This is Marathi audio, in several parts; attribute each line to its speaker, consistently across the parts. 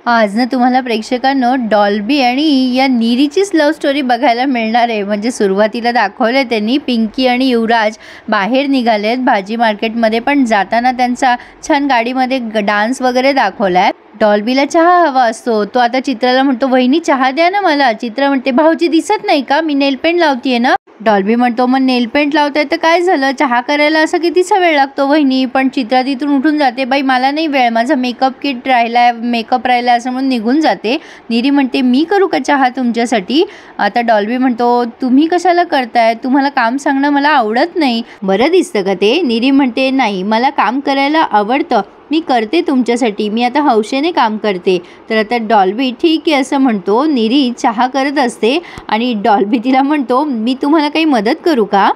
Speaker 1: आज ना तुम्हाला प्रेक्षकांनो डॉल्बी आणि या नीरीचीच लव्ह स्टोरी बघायला मिळणार आहे। म्हणजे सुरुवातीला दाखवले त्यांनी पिंकी आणि युवराज बाहेर निघालेत भाजी मार्केटमध्ये, पण जाताना त्यांचा छान गाडीमध्ये डान्स वगैरे दाखवलाय। डॉल्बीला चहा हवा असतो, तो आता चित्राला म्हणतो वहिनी चहा द्या ना मला। चित्रा म्हणते भाऊजी दिसत नाही का, मी नेल पेंट लावतीये ना। डॉल्बी म्हणतो मग नेल पेंट लावताय तर काय झालं, चहा करायला असं कितीसा वेळ लागतो वहिनी। पण चित्रा तिथून उठून जाते, बाई मला नाही वेळ, माझा मेकअप किट राहिलाय, मेकअप राहिलाय असं म्हणून निघून जाते। नीरी म्हणते मी करू का चहा तुमच्यासाठी। आता डॉल्बी म्हणतो तुम्ही कशाला करताय, तुम्हाला काम सांगणं मला आवडत नाही, बरं दिसतं का ते। नीरी म्हणते नाही मला काम करायला आवडतं, मी करते तुमच्यासाठी, मी आता हौशेने काम करते। तर आता डॉल्बी ठीक आहे असं म्हणतो। नीरी चहा करत असते आणि डॉल्बी तिला म्हणतो मी तुम्हाला काही मदत करू का।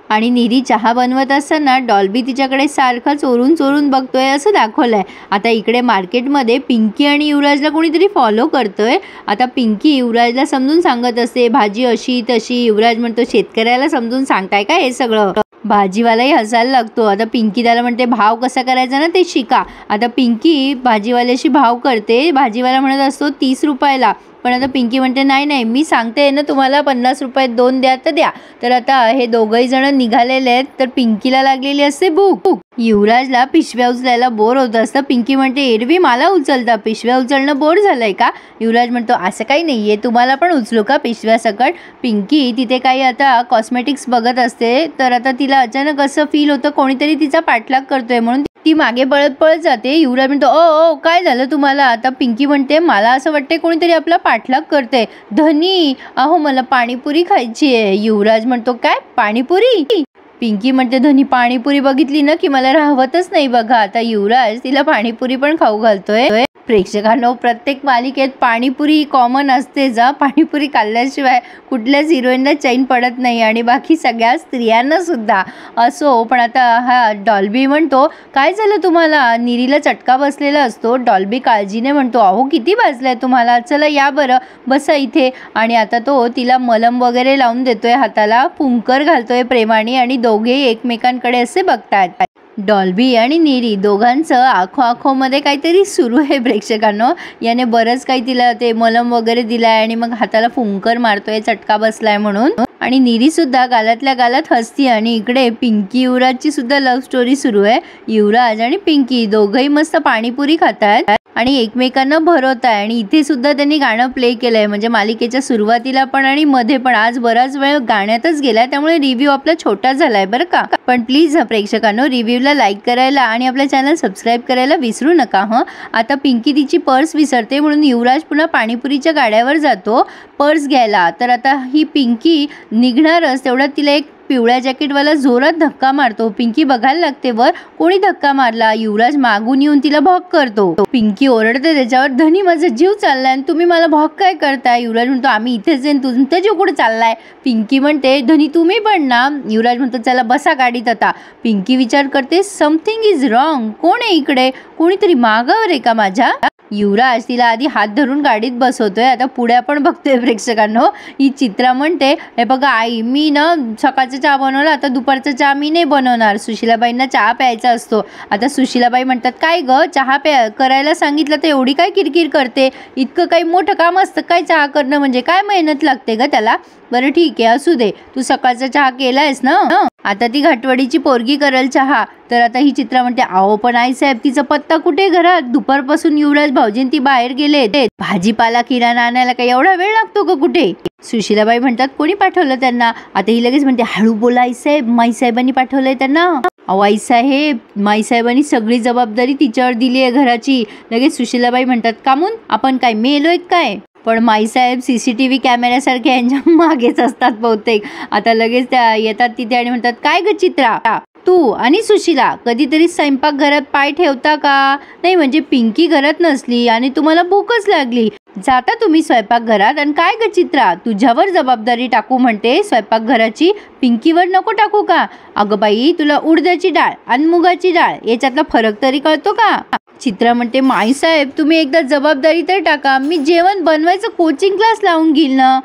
Speaker 1: आणि नीरी चहा बनवत असताना डॉल्बी तिच्याकडे सारखा चोरून चोरून बघतोय असं दाखवलंय। आता इकडे मार्केटमध्ये पिंकी आणि युवराजला कोणीतरी फॉलो करतोय। आता पिंकी युवराजला समजून सांगत असते भाजी अशी तशी। युवराज म्हणतो शेतकऱ्याला समजून सांगताय का हे सगळं। भाजीवालाही हसायला लागतो। आता पिंकी त्याला म्हणते भाव कसा करायचा ना ते शिका। आता पिंकी भाजीवाल्याशी भाव करते, भाजीवाला म्हणत असतो 30 रुपयाला, पण आता पिंकी म्हणते नाही नाही मी सांगते ना तुम्हाला 50 रुपयात 2 द्या तर द्या। तर आता हे दोघही जण निघालेले आहेत, तर पिंकीला लागलेली असते भूक। युवराजला पिशव्या उचलायला बोर होत असतं। पिंकी म्हणते एरवी मला उचलता, पिशव्या उचलणं बोर झालंय का। युवराज म्हणतो असं काही नाहीये, तुम्हाला पण उचलू का पिशव्या सकट। पिंकी तिथे काही आता कॉस्मेटिक्स बघत असते, तर आता तिला अचानक असं फील होतं कोणीतरी तिचा पाठलाग करतोय, म्हणून ती मागे पळत पळत जाते। युवराज म्हणतो ओ काय झालं तुम्हाला। आता पिंकी म्हणते मला असं वाटते कोणीतरी आपला पाठलाग करते। धनी अहो मला पाणीपुरी खायची आहे। युवराज म्हणतो काय पाणीपुरी। पिंकी म्हणते धनी पाणीपुरी बघितली ना की मला राहवतच नाही बघा। आता युवराज तिला पाणीपुरी पण खाऊ घालतोय। प्रेक्षकांनो प्रत्येक मालिकेत पाणीपुरी कॉमन असते जा, पाणीपुरी खाल्ल्याशिवाय कुठल्याच हिरोईनला चैन पडत नाही आणि बाकी सगळ्या स्त्रियांना सुद्धा असो। पण आता हा डॉल्बी म्हणतो काय झालं तुम्हाला, नीरीला चटका बसलेला असतो। डॉल्बी काळजीने म्हणतो अहो किती वाजलंय तुम्हाला, चला या बरं बसा इथे। आणि आता तो तिला मलम वगैरे लावून देतोय हाताला, फुंकर घालतोय प्रेमाने आणि दोघे एकमेकांकडे असे बघतात। डॉल्बी आणि नीरी दोघांचं आखोमध्ये काहीतरी सुरू आहे प्रेक्षकांनो। याने बरंच काही तिला ते मलम वगैरे दिलाय आणि मग हाताला फुंकर मारतोय चटका बसलाय म्हणून। आणि नीरी सुद्धा गालातल्या गालात हसती। आणि इकडे पिंकी युवराजची सुद्धा लव्ह स्टोरी सुरू आहे। युवराज आणि पिंकी दोघंही मस्त पाणीपुरी खातात आणि एकमेकांना भरवत आहे। आणि इथे सुद्धा त्यांनी गाणं प्ले केलंय, म्हणजे मालिकेच्या सुरुवातीला पण आणि मध्ये पण। आज बराच वेळ गाण्यातच गेलाय, त्यामुळे रिव्ह्यू आपला छोटा झालाय बरं का। पण प्लीज प्रेक्षकांनो रिव्ह्यूला लाईक करायला आणि आपल्या चॅनल सबस्क्राईब करायला विसरू नका हं। आता पिंकी तिची पर्स विसरते, म्हणून युवराज पुन्हा पाणीपुरीच्या गाड्यावर जातो पर्स घ्यायला। तर आता ही पिंकी निघणारच तेवढ्यात तिला एक पिवळ्या जॅकेटवाला जोरात धक्का मारतो। पिंकी बघायला लागते वर कोणी धक्का मारला। युवराज मागून येऊन तिला भॉक करतो। पिंकी ओरडते त्याच्यावर धनी माझा जीव चाललाय आणि तुम्ही मला भॉक काय करताय। युवराज म्हणतो आम्ही इथेच आहे, तुमचा जीव कुठे चाललाय। पिंकी म्हणते धनी तुम्ही पण ना। युवराज म्हणतो चला बसा गाडीत आता। पिंकी विचार करते समथिंग इज रॉंग, कोण आहे इकडे, कोणीतरी मागावर आहे का माझ्या। युवराज तिला आधी हात धरून गाडीत बसवतोय। आता पुढे आपण बघतोय प्रेक्षकांनो ही चित्रा म्हणते हे बघा आई मी ना सकाळचा चहा बनवला, आता दुपारचा चहा मी नाही बनवणार, सुशीलाबाईंना चहा प्यायचा असतो। आता सुशीलाबाई म्हणतात काय ग चहा करायला सांगितलं तर एवढी काय किरकिर करते, इतकं काही मोठं काम असतं काय चहा करणं, म्हणजे काय मेहनत लागते ग त्याला। बरं ठीक आहे असू दे, तू सकाळचा चहा केलायस ना, आता ती घाटवडीची पोरगी करल चहा। तर आता ही चित्रा म्हणते अहो पण आई साहेब तिचा पत्ता कुठे घरात, दुपारपासून युवराज भाऊजीन ती बाहेर गेले, भाजीपाला किराणा आणायला काही एवढा वेळ लागतो का कुठे। सुशीलाबाई म्हणतात कोणी पाठवलं त्यांना। आता ही लगेच म्हणते हळू बोला आई साहेब, माई साहेबांनी पाठवलंय त्यांना। अहो आई साहेब माई साहेबांनी सगळी जबाबदारी तिच्यावर दिली आहे घराची। लगेच सुशीलाबाई म्हणतात कामून आपण काय मेलोय काय। पण माईसाहेब CCTV कॅमेऱ्यासारखे यांच्या मागेच असतात बहुतेक। आता लगेच त्या येतात तिथे आणि म्हणतात काय ग चित्रा तू आणि सुशीला कधीतरी स्वयंपाक घरात पाय ठेवता का नाही, म्हणजे पिंकी घरात नसली आणि तुम्हाला भूकच लागली, जाता तुम्ही स्वयंपाक घरात आणि काय ग चित्रा तुझ्यावर जबाबदारी टाकू म्हणते स्वयंपाक घराची, पिंकीवर नको टाकू का। अगं बाई तुला उडदाची डाळ आणि मुगाची डाळ याच्यातला फरक तरी कळतो का। चित्रा म्हणते माई साहेब तुम्ही एकदा जबाबदारी तर टाका, मी जेवण बनवायचं कोचिंग क्लास लावून घेईल ना।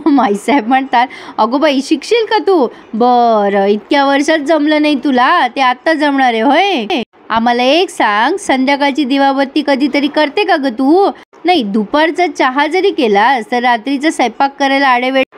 Speaker 1: माई साहेब म्हणतात अगो बाई शिकशील का तू, बरं इतक्या वर्षात जमलं नाही तुला ते आता जमणार आहे होय। आम्हाला एक सांग संध्याकाळची दिवाबत्ती कधीतरी करते का ग तू। नाही, दुपारचा चहा जरी केलास तर रात्रीचा स्वयंपाक करायला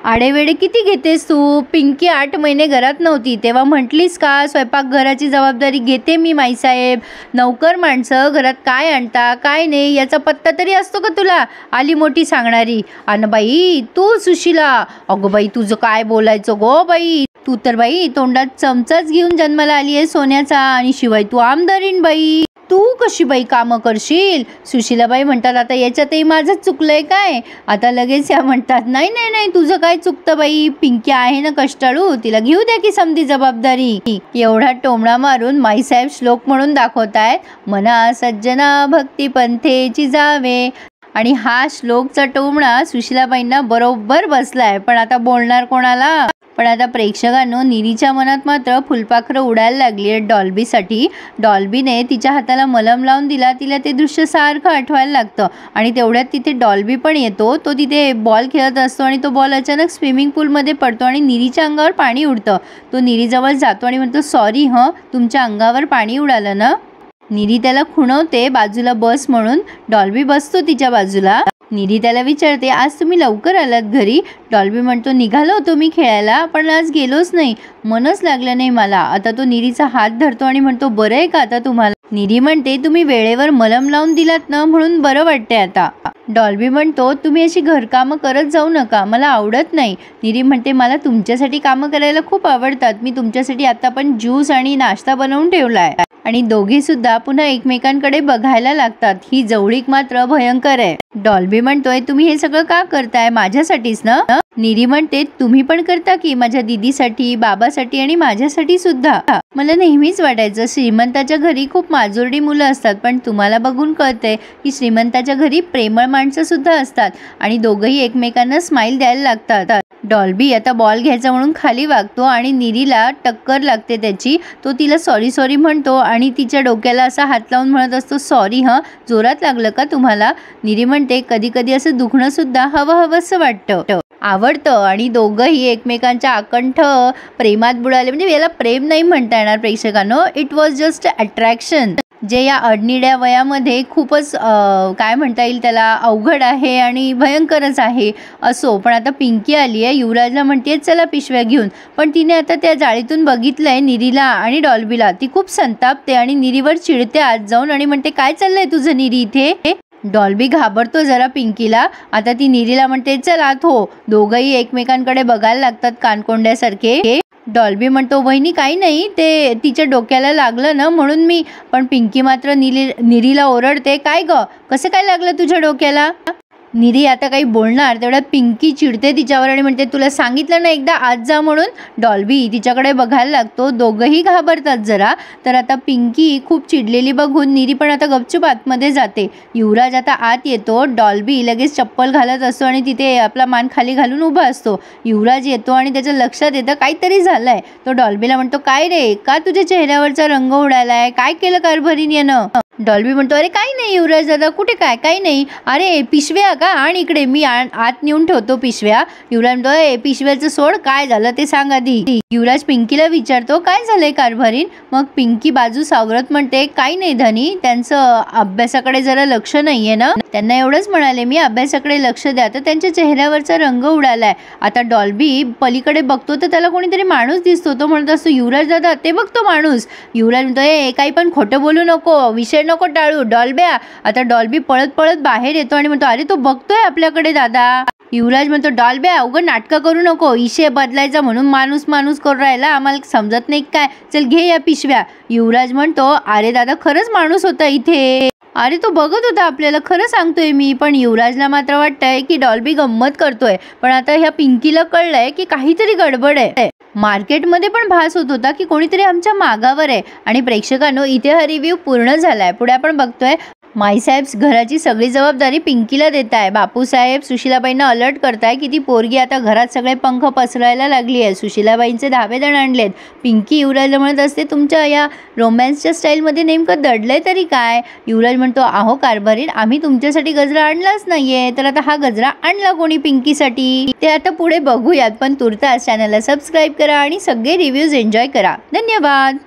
Speaker 1: आडेवेडे किती घेतेस तू? पिंकी 8 महिने घरात नव्हती तेव्हा म्हटलीस का स्वयंपाकघराची जबाबदारी घेते मी माईसाहेब. नौकर माणसं घरात काय आणता काय नाही याचा पत्ता तरी असतो का तुला? आली मोठी सांगणारी. अन बाई तू सुशिला, अगो बाई तुझं काय बोलायचं गो बाई. तू तर बाई तोंडात चमचाच घेऊन जन्माला आली आहे सोन्याचा, आणि शिवाय तू आमदारीन बाई. तू कशी बाई कामं करशील? सुशिलाबाई म्हणतात आता याच्यातही माझंच चुकलंय काय? आता लगेच या म्हणतात नाही नाही नाही तुझं काय चुकतं बाई, पिंकी आहे ना कष्टाळू, तिला घेऊ द्या की समधी जबाबदारी. एवढा टोमणा मारून माईसाहेब श्लोक म्हणून दाखवतायत, मना सज्जना भक्ती पंथेची जावे. आणि हा श्लोकचा टोमणा सुशिलाबाईंना बरोबर बसलाय. पण आता बोलणार कोणाला? पण आता प्रेक्षकांनो, नीरीच्या मनात मात्र फुलपाखरं उडायला लागली आहेत डॉल्बीसाठी. डॉल्बीने तिच्या हाताला मलम लावून दिला, तिला ते दृश्य सारखं आठवायला लागतं. आणि तेवढ्यात तिथे डॉल्बी पण येतो. तो तिथे बॉल खेळत असतो आणि तो बॉल अचानक स्विमिंग पूलमध्ये पडतो आणि नीरीच्या अंगावर पाणी उडतं. तो नीरीजवळ जातो आणि म्हणतो सॉरी तुमच्या अंगावर पाणी उडालं ना. नीरी त्याला खुणवते बाजूला बस म्हणून. डॉल्बी बसतो तिच्या बाजूला. नीरी त्याला विचारते आज तुम्ही लवकर आलात घरी? डॉल्बी म्हणतो निघालो होतो मी खेळायला पण आज गेलोच नाही, मनच लागलं नाही मला. आता तो नीरीचा हात धरतो आणि म्हणतो बरं आहे का आता तुम्हाला? नीरी म्हणते तुम्ही वेळेवर मलम लावून दिलात ना म्हणून बरं वाटतंय आता. डॉल्बी म्हणतो तुम्ही अशी घरकामं करत जाऊ नका, मला आवडत नाही. नीरी म्हणते मला तुमच्यासाठी कामं करायला खूप आवडतात, मी तुमच्यासाठी आता पण ज्यूस आणि नाश्ता बनवून ठेवलाय. आणि दोघी सुद्धा पुन्हा एकमेकांकडे बघायला लागतात. ही जवळीक मात्र भयंकर आहे. डॉल्बी म्हणतोय तुम्ही हे सगळं का करताय? माझ्यासाठीच ना. नीरी म्हणते तुम्ही पण करता की माझ्या दीदीसाठी, बाबासाठी आणि माझ्यासाठी सुद्धा. मला नेहमीच वाटायचं श्रीमंताच्या घरी खूप माजोरडी मुलं असतात, पण तुम्हाला बघून कळतंय की श्रीमंताच्या घरी प्रेमळ माणसं सुद्धा असतात. आणि दोघंही एकमेकांना स्माइल द्यायला लागतात. डॉल्बी आता बॉल घ्यायचा म्हणून खाली वागतो आणि नीरीला टक्कर लागते त्याची. तो तिला सॉरी सॉरी म्हणतो आणि तिच्या डोक्याला असा हात लावून म्हणत असतो सॉरी जोरात लागलं का तुम्हाला? नीरी म्हणते कधी कधी असं दुखणं सुद्धा हवंसं वाटतं, आवडतं. आणि दोघंही एकमेकांच्या आकंठ प्रेमात बुडाले. म्हणजे याला प्रेम नाही म्हणता येणार प्रेक्षकांनो, इट वॉज जस्ट अट्रॅक्शन, जे या अडनिड्या वयामध्ये खूपच काय म्हणता येईल त्याला अवघड आहे आणि भयंकरच आहे. असो, पण आता पिंकी आली आहे. युवराजला म्हणते चला पिशव्या घेऊन, पण तिने आता त्या जाळीतून बघितलंय नीरीला आणि डॉल्बीला. ती खूप संतापते आणि नीरीवर चिडते आत जाऊन आणि म्हणते काय चाललंय तुझं नीरी इथे? डॉल्बी घाबरतो जरा पिंकीला. आता ती नीरीला म्हणते चल आत हो. दोघंही एकमेकांकडे बघायला लागतात कानकोंड्यासारखे. डॉल्बी म्हणतो वहिनी काही नाही, ते तिच्या डोक्याला लागलं ना म्हणून मी. पण पिंकी मात्र नीरीला ओरडते काय ग, कसं काय लागलं तुझ्या डोक्याला? नीरी आता काही बोलणार तेवढ्यात पिंकी चिडते तिच्यावर आणि म्हणते तुला सांगितलं ना एकदा आत जा म्हणून. डॉल्बी तिच्याकडे बघायला लागतो. दोघंही घाबरतात जरा. तर आता पिंकी खूप चिडलेली बघून नीरी पण आता गपचूप आतमध्ये जाते. युवराज आता आत येतो. डॉल्बी लगेच चप्पल घालत असतो आणि तिथे आपला मान खाली घालून उभा असतो. युवराज येतो आणि त्याच्या लक्षात येतं काहीतरी झालंय. तो डॉल्बीला म्हणतो काय रे, का तुझ्या चेहऱ्यावरचा रंग उडालाय, काय केलं कारभारीन यानं? डॉल्बी म्हणतो अरे काही नाही युवराज दादा, कुठे काय काही नाही. अरे पिशव्या का, आणि इकडे मी आत नेऊन ठेवतो पिशव्या. युवराज म्हणतो पिशव्याचं सोड, काय झालं ते सांग आधी. युवराज पिंकीला विचारतो काय झालंय कारभारीन? मग पिंकी बाजू सावरत म्हणते काही नाही धनी, त्यांचं अभ्यासाकडे जरा लक्ष नाहीये ना, त्यांना एवढंच म्हणाले मी अभ्यासाकडे लक्ष द्या, तर त्यांच्या चेहऱ्यावरचा रंग उडालाय. आता डॉल्बी पलीकडे बघतो तर त्याला कोणीतरी माणूस दिसतो. तो म्हणत असतो युवराज दादा ते बघतो माणूस. युवराज म्हणतो काही पण खोटं बोलू नको, विषय नको टाळू डॉल्ब्या. आता डॉल्बी पळत पळत बाहेर येतो आणि म्हणतो अरे तो बघतोय आपल्याकडे दादा. युवराज म्हणतो डॉल्ब्या उगं नाटकं करू नको, विषय बदलायचा म्हणून माणूस माणूस करू राहिला, आम्हाला समजत नाही काय, चल घे या पिशव्या. युवराज म्हणतो अरे दादा खरंच माणूस होता इथे, अरे तो बघत होता आपल्याला, खरं सांगतोय मी. पण युवराजला मात्र वाटतंय की डॉल्बी गंमत करतोय. पण आता ह्या पिंकीला कळलंय की काहीतरी गडबड आहे. मार्केटमध्ये पण भास होत होता की कोणीतरी आमच्या मागावर आहे. आणि प्रेक्षकांनो इथे हा रिव्ह्यू पूर्ण झालाय. पुढे आपण बघतोय माईसाहेब घराची सगळी जबाबदारी पिंकीला देत आहे. बापूसाहेब सुशिलाबाईंना अलर्ट करताय की ती पोरगी आता घरात सगळे पंख पसरायला लागली आहे. सुशिलाबाईंचे धावेदण आणलेत. पिंकी युवराजला म्हणत असते तुमच्या या रोमॅन्सच्या स्टाईलमध्ये नेमकं दडलंय तरी काय? युवराज म्हणतो अहो कारभारीन आम्ही तुमच्यासाठी गजरा आणलाच नाहीये, तर आता हा गजरा आणला कोणी पिंकीसाठी ते आता पुढे बघूयात. पण तुर्तास चॅनलला सबस्क्राईब करा आणि सगळे रिव्ह्यूज एन्जॉय करा. धन्यवाद.